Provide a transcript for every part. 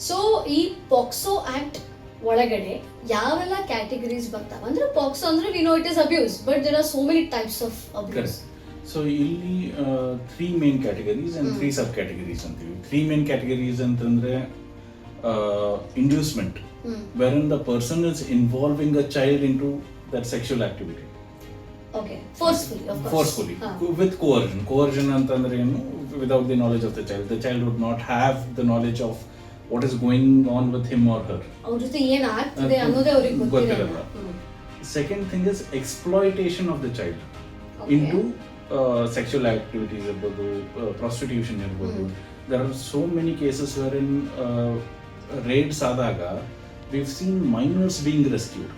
So ಈ POCSO act ಒಳಗಡೆ ಯಾವೆಲ್ಲ ಕ್ಯಾಟಗರೀಸ್ ಬರ್ತಾವೆ ಅಂದ್ರೆ ಪಾಕ್ಸೋ ಅಂದ್ರೆ we know it is abuse but there are so many types of abuse. So ಇಲ್ಲಿ 3 main categories and 3 sub categories ಅಂತೀವಿ. 3 ಮೇನ್ ಕ್ಯಾಟಗರೀಸ್ ಅಂತಂದ್ರೆ inducement, wherein the person is involving a child into that sexual activity. Okay, forcefully, of course. Forcefully, with coercion. Coercion ಅಂತಂದ್ರೆ ಏನು? Without the knowledge of the child. The child would not have the knowledge of what is going on with him or her. ಅವ್ರ ಜೊತೆ ಏನು ಆಗ್ತಿದೆ ಅನ್ನೋದೇ ಅವರಿಗೆ ಗೊತ್ತಿರಲ್ಲ. Second thing is exploitation of the child into sexual activities ಇರ್ಬೋದು, prostitution ಇರ್ಬೋದು. There are so many cases wherein raids ಆದಾಗ we've seen minors being rescued,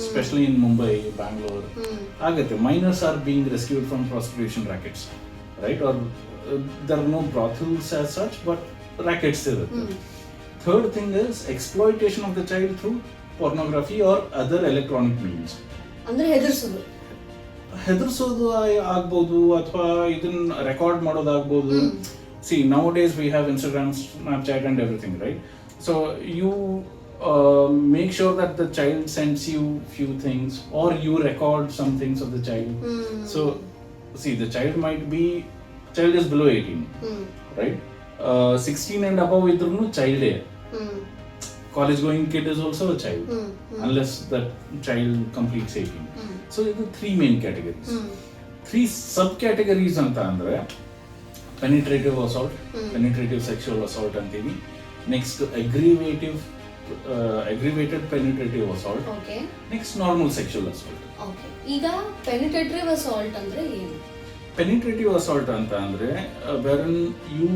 especially in Mumbai, Bangalore. Agate minors are being rescued from prostitution rackets, right? Or there are no brothels as such, but rackets irutte. Third thing is exploitation of the child through pornography or other electronic means. ಅಂದ್ರೆ ಹೆದರ್ಸೋದು ಆಗ್ಬೋದು ಅಥವಾ ಇದನ್ನ record ಮಾಡೋದಾಗ್ಬೋದು. See, nowadays we have Instagram, Snapchat and everything, right? So you make sure that the child sends you few things or you record some things of the child. So see, the child is below 18, right? 16 and above idrunu child. College going kid is also a child, unless that child completes 18. So there are 3 main categories. 3 subcategories anta andre penetrative assault, penetrative sexual assault antivi. Next aggravated penetrative assault. Okay. Next normal sexual assault. Okay. ಈಗ penetrative assault ಅಂದ್ರೆ ಏನು? Penetrative assault anta andre wherein you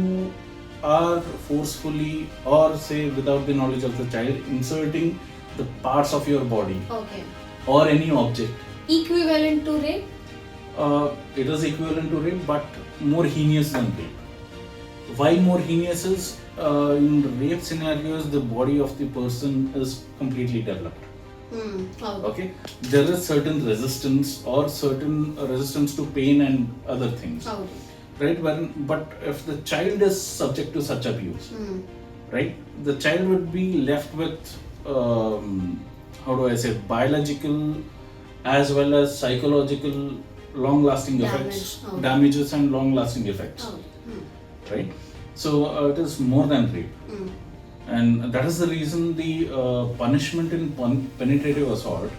are forcefully or say without the knowledge of the child inserting the parts of your body. Okay. Or any object. Equivalent to rape? It is equivalent to rape but more heinous than rape. Why more heinous is in rape scenarios the body of the person is completely developed. Okay, there is certain resistance to pain and other things. Right, but if the child is subject to such abuse, right, the child would be left with biological as well as psychological long-lasting effects, damages and long-lasting effects. Right, so it is more than rape, and that is the reason the punishment in penetrative assault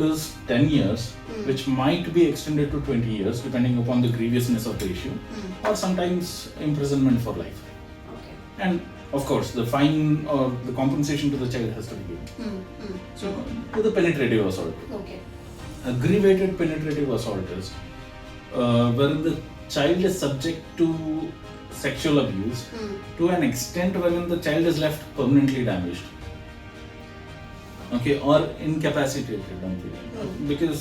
is 10 years, which might be extended to 20 years depending upon the grievousness of the issue, or sometimes imprisonment for life. Okay. And of course the fine or the compensation to the child has to be given. So to the penetrative assault. Okay. Aggravated penetrative assault is wherein the child is subject to sexual abuse to an extent wherein the child is left permanently damaged. Okay, or incapacitated because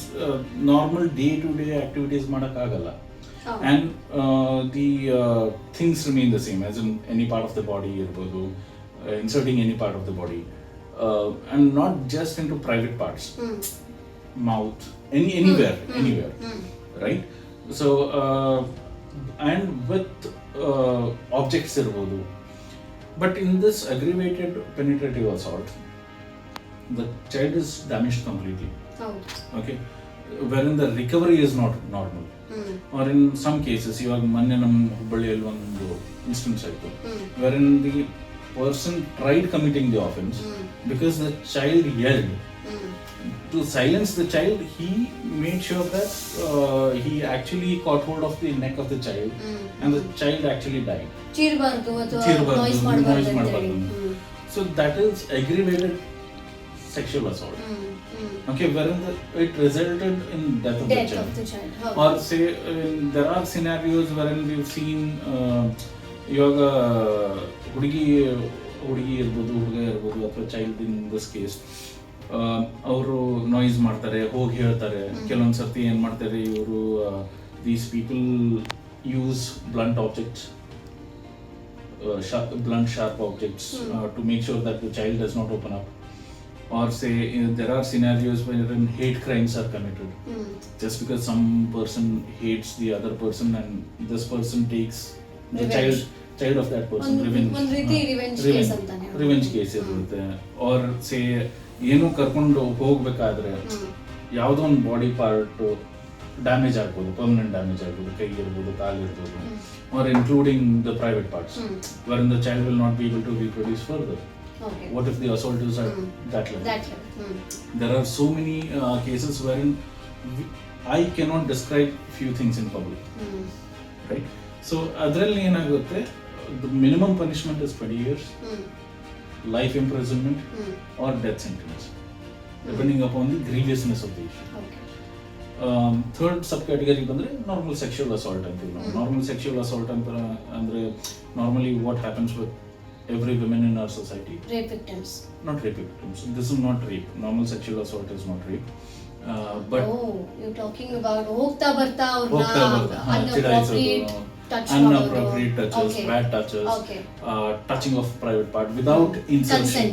normal day-to-day activities madakagalla, and the things remain the same, as in any part of the body irbodu, inserting any part of the body, and not just into private parts, mouth, anywhere, right? So and with objects irbodu, but in this aggravated penetrative assault the child is damaged completely. Okay, wherein the recovery is not normal. Or in some cases, you have Mannanam Hubbaliyal one instance wherein the person tried committing the offense because the child yelled. To silence the child, he made sure that he actually caught hold of the neck of the child, and the child actually died. ಚೀರಬಾರದು ಅಥವಾ noise ಮಾಡಬಾರದು. So that is aggravated sexual assault. Okay, wherein it resulted in death of the child. Or say there are scenarios wherein we've seen ಇವಾಗ ಹುಡುಗಿ ಇರ್ಬೋದು, ಹುಡುಗ ಇರ್ಬೋದು, ಅಥವಾ child in this case, ಅವರು noise ಮಾಡ್ತಾರೆ, ಹೋಗಿ ಹೇಳ್ತಾರೆ. ಕೆಲವೊಂದು ಸರ್ತಿ ಏನು ಮಾಡ್ತಾರೆ ಇವರು, these people use blunt objects, blunt sharp objects to make sure that the child does not open up. Or say there are scenarios wherein hate crimes are committed just because some person hates the other person and this person takes the child of that person. Revenge. One revenge case antane. Revenge case ಇರುತ್ತೆ. Or say ಏನೋ ಕರ್ಕೊಂಡು ಹೋಗ್ಬೇಕಾದ್ರೆ ಯಾವುದೋ ಒಂದು body part damage ಆಗ್ಬೋದು, permanent damage ಆಗ್ಬೋದು, ಕೈ ಇರ್ಬೋದು, ಕಾಲು ಇರ್ಬೋದು, or including the private parts wherein the child will not be able to reproduce further. What if the assault is at that level? There are so many cases wherein I cannot describe few things in public, right? So adralli enagutte, the minimum punishment is 20 years, life imprisonment, or death sentence, depending upon the grievousness of the issue. Third subcategory bandre normal sexual assault antil. Normal sexual assault andre normally what happens with every woman in our society. Rape victims. Not rape victims. This is not rape. Normal sexual assault is not rape. But you're talking about hogta barta unappropriate touches, bad touches, touching of private part without insertion.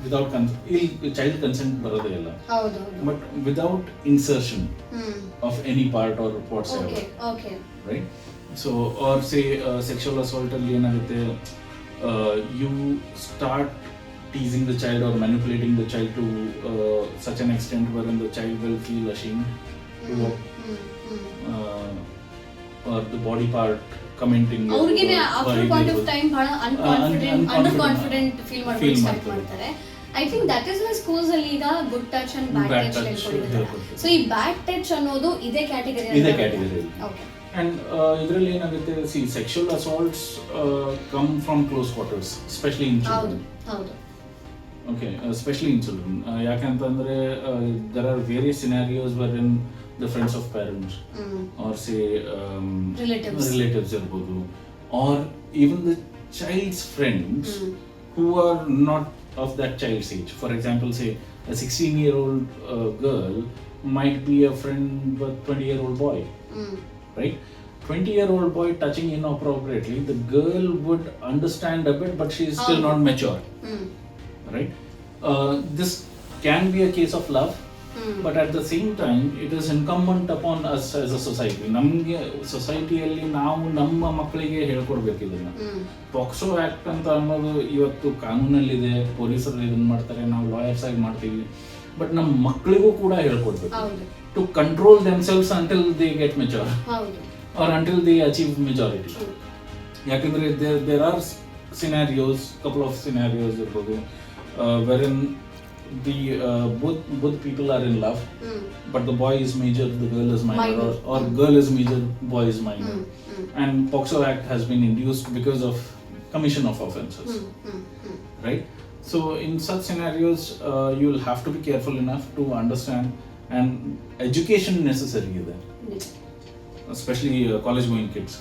Without child consent barade illa. But without insertion of any part or whatsoever. Right? So or say sexual assault alli enagutte, you start teasing the child or manipulating the child to such an extent wherein the child will feel ashamed or the body part commenting ಅವ್ರಿಗೆ after point of time ಬಹಳ underconfident feel ಮಾಡ್ಕೊಂಡು start ಮಾಡ್ತಾರೆ. I think that is why schools ಅಲ್ಲಿ ಈಗ good touch and bad touch ಹೇಳ್ಕೊಂಡಿದ್ದಾರೆ. So ಈ bad touch ಅನ್ನೋದು ಇದೇ category. Okay. And ಇದರಲ್ಲಿ ಏನಾಗುತ್ತೆ, see sexual assaults come from close quarters, especially in children. Okay, especially in children. ಯಾಕಂತಂದ್ರೆ there are various scenarios where in the friends of parents or say relatives ಇರ್ಬೋದು, or even the child's friends who are not of that child's age. For example say a 16-year-old girl might be a friend with 20-year-old boy. Right? 20-year-old boy touching inappropriately, the girl would understand a bit, but she is still not mature. Right? This can be a case of love, but at the same time, it is incumbent upon us as a society. ನಮಗೆ ಸೊಸೈಟಿಯಲ್ಲಿ ನಾವು ನಮ್ಮ ಮಕ್ಕಳಿಗೆ ಹೇಳ್ಕೊಡ್ಬೇಕು ಇದನ್ನ. POCSO act ಅಂತ ಅನ್ನೋದು ಇವತ್ತು ಕಾನೂನಲ್ಲಿದೆ, ಪೊಲೀಸರು ಇದನ್ನ ಮಾಡ್ತಾರೆ, ನಾವು ಲಾಯರ್ಸ್ ಆಗಿ ಮಾಡ್ತೀವಿ, ಬಟ್ ನಮ್ಮ ಮಕ್ಕಳಿಗೂ ಕೂಡ ಹೇಳ್ಕೊಡ್ಬೇಕು. To control themselves until they get mature or until they achieve majority. Yakandre there are scenarios, couple of scenarios wherein the both people are in love, but the boy is major, the girl is minor, or girl is major, boy is minor, and POCSO Act has been induced because of commission of offences. Right? So in such scenarios you'll have to be careful enough to understand, and education necessary there, especially college going kids,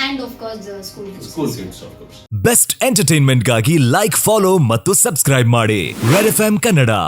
and of course the school kids of course. Best entertainment ಗಾಗಿ like, follow ಮತ್ತು subscribe ಮಾಡಿ Red FM Kannada.